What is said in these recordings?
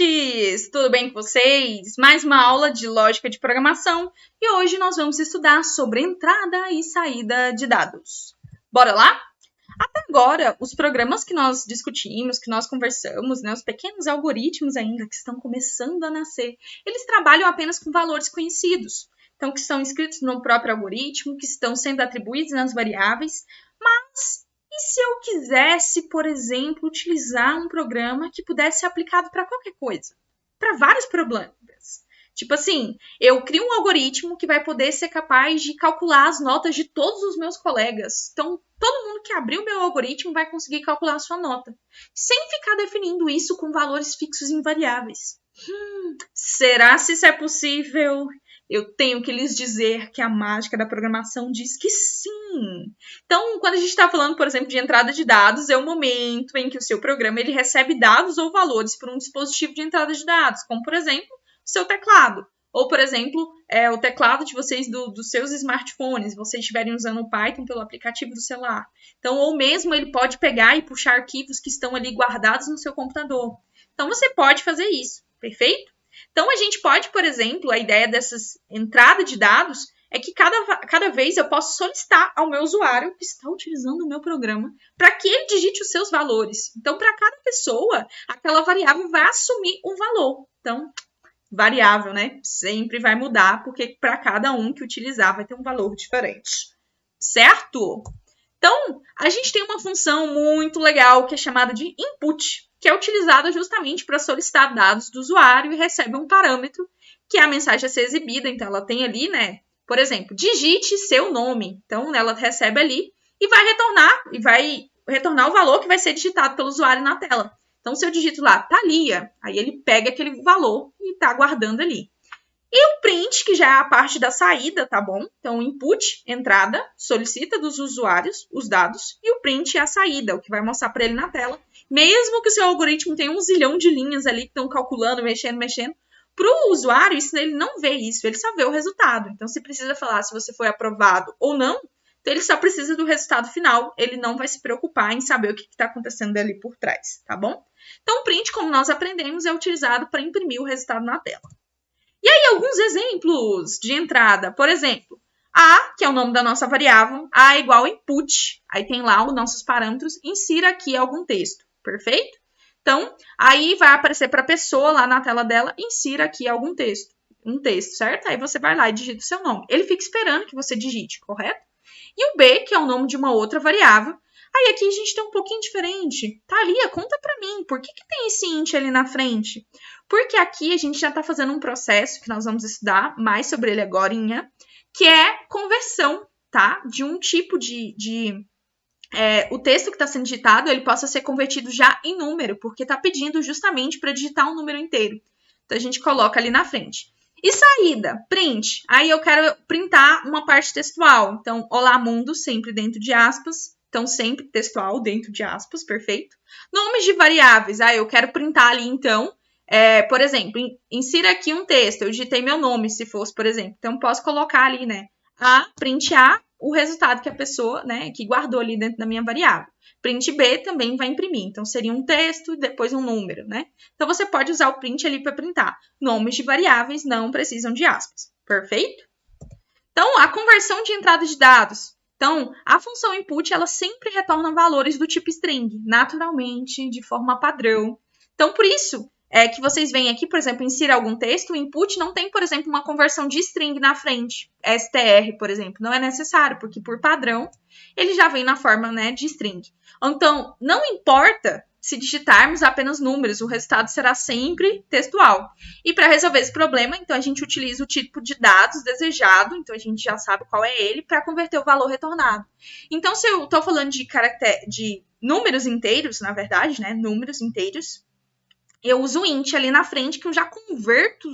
estudantes! Tudo bem com vocês? Mais uma aula de lógica de programação e hoje nós vamos estudar sobre entrada e saída de dados. Bora lá? Até agora, os programas que nós discutimos, que nós conversamos, os pequenos algoritmos ainda que estão começando a nascer, eles trabalham apenas com valores conhecidos, então que estão escritos no próprio algoritmo, que estão sendo atribuídos nas variáveis, mas e se eu quisesse, por exemplo, utilizar um programa que pudesse ser aplicado para qualquer coisa? Para vários problemas. Tipo assim, eu crio um algoritmo que vai poder ser capaz de calcular as notas de todos os meus colegas. Então, todo mundo que abrir o meu algoritmo vai conseguir calcular a sua nota, sem ficar definindo isso com valores fixos e invariáveis. Será se isso é possível? Eu tenho que lhes dizer que a mágica da programação diz que sim. Então, quando a gente está falando, por exemplo, de entrada de dados, é o momento em que o seu programa ele recebe dados ou valores por um dispositivo de entrada de dados, como, por exemplo, o seu teclado. Ou, por exemplo, o teclado de vocês dos seus smartphones, se vocês estiverem usando o Python pelo aplicativo do celular. Então, ou mesmo ele pode pegar e puxar arquivos que estão ali guardados no seu computador. Então, você pode fazer isso, perfeito? Então, a gente pode, por exemplo, a ideia dessas entradas de dados é que cada vez eu posso solicitar ao meu usuário que está utilizando o meu programa para que ele digite os seus valores. Então, para cada pessoa, aquela variável vai assumir um valor. Então, variável, né? Sempre vai mudar, porque para cada um que utilizar vai ter um valor diferente. Certo? Então, a gente tem uma função muito legal que é chamada de input, que é utilizada justamente para solicitar dados do usuário e recebe um parâmetro, que é a mensagem a ser exibida. Então, ela tem ali, né? Por exemplo, digite seu nome. Então, ela recebe ali e vai retornar o valor que vai ser digitado pelo usuário na tela. Então, se eu digito lá, Thalia, aí ele pega aquele valor e está guardando ali. E o print, que já é a parte da saída, tá bom? Então, input, entrada, solicita dos usuários os dados, e o print é a saída, o que vai mostrar para ele na tela. Mesmo que o seu algoritmo tenha 1 zilhão de linhas ali que estão calculando, mexendo, para o usuário, ele não vê isso, ele só vê o resultado. Então, se precisa falar se você foi aprovado ou não, então ele só precisa do resultado final, ele não vai se preocupar em saber o que está acontecendo ali por trás, tá bom? Então, o print, como nós aprendemos, é utilizado para imprimir o resultado na tela. E aí, alguns exemplos de entrada. Por exemplo, A, que é o nome da nossa variável, A é igual a input. Aí tem lá os nossos parâmetros. Insira aqui algum texto. Perfeito? Então, aí vai aparecer para a pessoa lá na tela dela, insira aqui algum texto. Um texto, certo? Aí você vai lá e digita o seu nome. Ele fica esperando que você digite, correto? E o B, que é o nome de uma outra variável. Aí aqui a gente tem um pouquinho diferente. Thalia, conta para mim, por que tem esse int ali na frente? Porque aqui a gente já está fazendo um processo que nós vamos estudar mais sobre ele agorinha, que é conversão, tá? De um tipo o texto que está sendo digitado, ele possa ser convertido já em número, porque está pedindo justamente para digitar um número inteiro. Então, a gente coloca ali na frente. E saída, print. Aí eu quero printar uma parte textual. Então, olá mundo, sempre dentro de aspas. Então, sempre textual dentro de aspas, perfeito. Nomes de variáveis. Aí eu quero printar ali, então, por exemplo, insira aqui um texto. Eu digitei meu nome, se fosse, por exemplo. Então, posso colocar ali, né? Print A, o resultado que a pessoa, né, que guardou ali dentro da minha variável. Print B também vai imprimir. Então, seria um texto e depois um número, né? Então, você pode usar o print ali para printar. Nomes de variáveis não precisam de aspas. Perfeito? Então, a conversão de entrada de dados. Então, a função input, ela sempre retorna valores do tipo string, naturalmente, de forma padrão. Então, por isso, que vocês veem aqui, por exemplo, insira algum texto, o input não tem, por exemplo, uma conversão de string na frente, str, por exemplo, não é necessário, porque por padrão, ele já vem na forma, né, de string. Então, não importa se digitarmos apenas números, o resultado será sempre textual. E para resolver esse problema, então, a gente utiliza o tipo de dados desejado, então a gente já sabe qual é ele, para converter o valor retornado. Então, se eu estou falando de números inteiros, na verdade, né, números inteiros, eu uso o int ali na frente, que eu já converto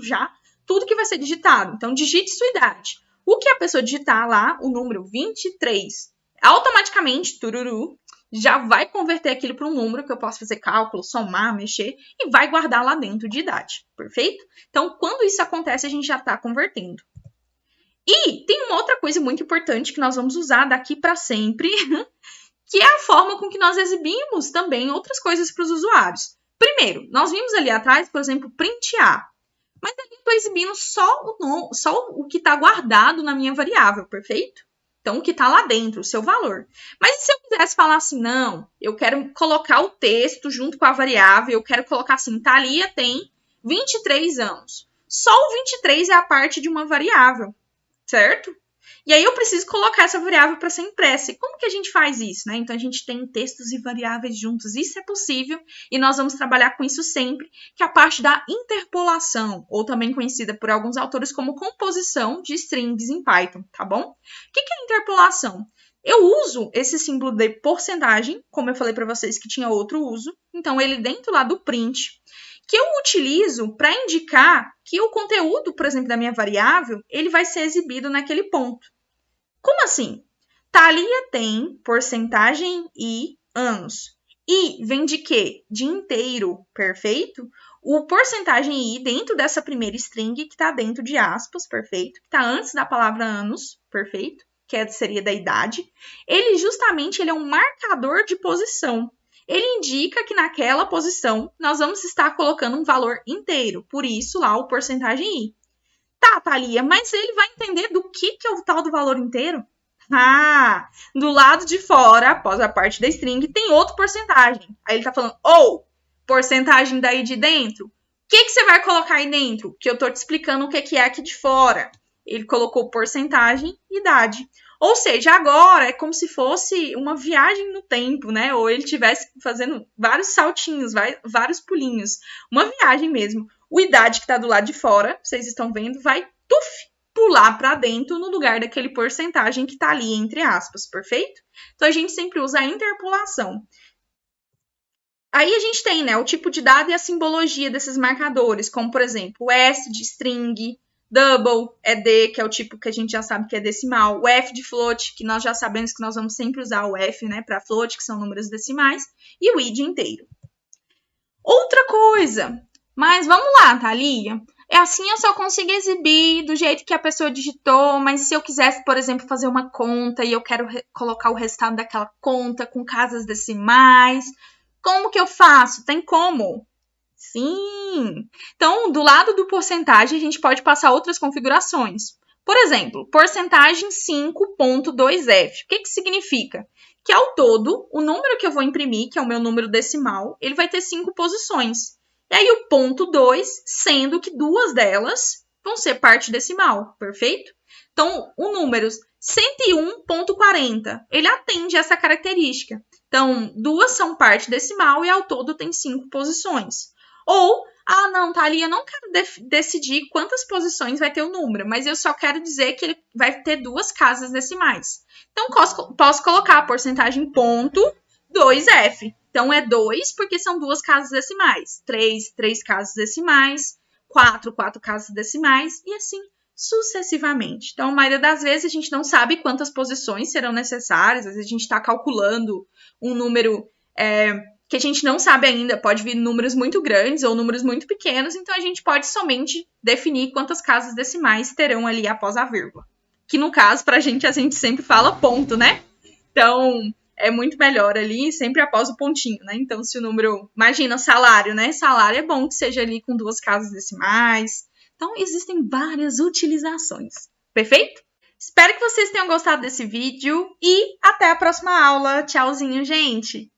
tudo que vai ser digitado. Então, digite sua idade. O que a pessoa digitar lá, o número 23, automaticamente, tururu, já vai converter aquilo para um número que eu posso fazer cálculo, somar, mexer, e vai guardar lá dentro de idade. Perfeito? Então, quando isso acontece, a gente já está convertendo. E tem uma outra coisa muito importante que nós vamos usar daqui para sempre, que é a forma com que nós exibimos também outras coisas para os usuários. Primeiro, nós vimos ali atrás, por exemplo, printar. Mas ali eu estou exibindo só o que está guardado na minha variável, perfeito? Então, o que está lá dentro, o seu valor. Mas se eu quisesse falar assim, não, eu quero colocar o texto junto com a variável, eu quero colocar assim, Thalia tem 23 anos. Só o 23 é a parte de uma variável, certo? E aí eu preciso colocar essa variável para ser impressa. E como que a gente faz isso, né? Então a gente tem textos e variáveis juntos. Isso é possível e nós vamos trabalhar com isso sempre, que é a parte da interpolação, ou também conhecida por alguns autores como composição de strings em Python, tá bom? O que é interpolação? Eu uso esse símbolo de porcentagem, como eu falei para vocês que tinha outro uso. Então ele dentro lá do print, que eu utilizo para indicar que o conteúdo, por exemplo, da minha variável, ele vai ser exibido naquele ponto. Como assim? Thalia tem porcentagem e anos. E vem de quê? De inteiro, perfeito? O porcentagem i dentro dessa primeira string, que está dentro de aspas, perfeito? Que está antes da palavra anos, perfeito? Que seria da idade. Ele justamente ele é um marcador de posição. Ele indica que naquela posição nós vamos estar colocando um valor inteiro. Por isso, lá o porcentagem i. Tá, Thalia, mas ele vai entender do que é o tal do valor inteiro? Ah, do lado de fora, após a parte da string, tem outra porcentagem. Aí ele tá falando, porcentagem daí de dentro. O que você vai colocar aí dentro? Que eu tô te explicando o que é aqui de fora. Ele colocou porcentagem e idade. Ou seja, agora é como se fosse uma viagem no tempo, né? Ou ele estivesse fazendo vários saltinhos, vários pulinhos. Uma viagem mesmo. O idade que está do lado de fora, vocês estão vendo, vai pular para dentro no lugar daquele porcentagem que está ali entre aspas, perfeito? Então a gente sempre usa a interpolação. Aí a gente tem, né, o tipo de dado e a simbologia desses marcadores, como por exemplo, o S de string, double é D, que é o tipo que a gente já sabe que é decimal, o F de float, que nós já sabemos que nós vamos sempre usar o F, né, para float, que são números decimais, e o I de inteiro. Outra coisa, mas vamos lá, Thalia. É assim eu só consigo exibir do jeito que a pessoa digitou, mas se eu quisesse, por exemplo, fazer uma conta e eu quero colocar o resultado daquela conta com casas decimais, como que eu faço? Tem como? Sim! Então, do lado do porcentagem, a gente pode passar outras configurações. Por exemplo, porcentagem 5.2f. O que significa? Que ao todo, o número que eu vou imprimir, que é o meu número decimal, ele vai ter 5 posições. E aí o ponto 2, sendo que 2 delas vão ser parte decimal, perfeito? Então, o número 101.40, ele atende essa característica. Então, 2 são parte decimal e ao todo tem 5 posições. Ou, não, Thalia, eu não quero decidir quantas posições vai ter o número, mas eu só quero dizer que ele vai ter 2 casas decimais. Então, posso colocar a porcentagem ponto 2f. Então, é 2 porque são 2 casas decimais. 3 casas decimais. 4 casas decimais. E assim sucessivamente. Então, a maioria das vezes a gente não sabe quantas posições serão necessárias. Às vezes a gente está calculando um número que a gente não sabe ainda. Pode vir números muito grandes ou números muito pequenos. Então, a gente pode somente definir quantas casas decimais terão ali após a vírgula. Que no caso, para a gente sempre fala ponto, né? Então, é muito melhor ali, sempre após o pontinho, né? Então, se o número... Imagina, salário, né? Salário é bom que seja ali com 2 casas decimais. Então, existem várias utilizações. Perfeito? Espero que vocês tenham gostado desse vídeo e até a próxima aula. Tchauzinho, gente!